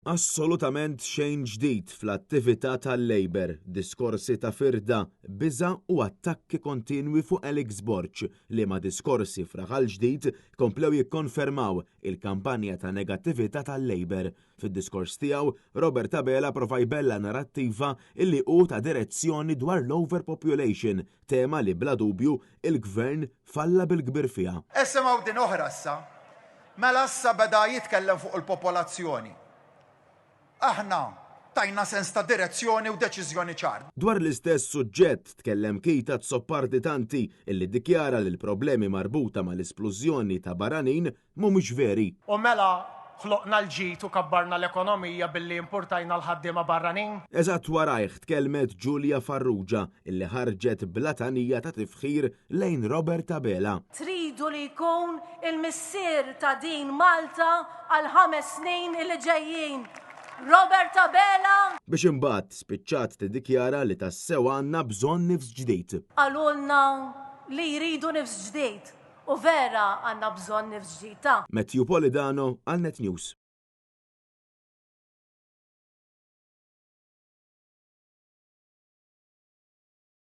Assolutament xejn ġdid fl-attività tal-Labor, diskorsi ta' firda, biża' u attakki kontinwi fuq Alex Borch li ma' diskorsi fraħal ġdid komplew jikkonfermaw il-kampanja ta' negattività tal-Labor. Fid-diskors tiegħu, Robert Abela prova jbella narrattiva illi hu ta' direzzjoni dwar l-overpopulation, tema li bla dubju il-Gvern falla bil-kbir fiha. Isimgħu din oħra issa, mela issa beda jitkellem fuq il-popolazzjoni. Aħna tajna sens ta' direzzjoni u deċiżjoni ċar. Dwar l-istess suġġett tkellem Keita Tzoppardi-Tanti illi ddikjara li l-problemi marbuta mal-esplużjoni ta' barranin mhumiex veri. U mela ħloqna l-ġid u kabbarna l-ekonomija billi importajna l-ħaddiema barranin? Eżatt warajh tkellmet Giulia Farrugia illi ħarġet blatanija ta' tifħir lejn Robert Abela. Tridu li jkun il-missier ta' din Malta għal 5 snin li ġejjin. Robert Abela! Biex imbagħad spiċċat tiddikjara li tassew għandna bżonn nifs ġdid. Għalulna li jridu nifs ġdid u vera għandna bżonn nifs ġdid ta'. Matthew Polidano għal Net News.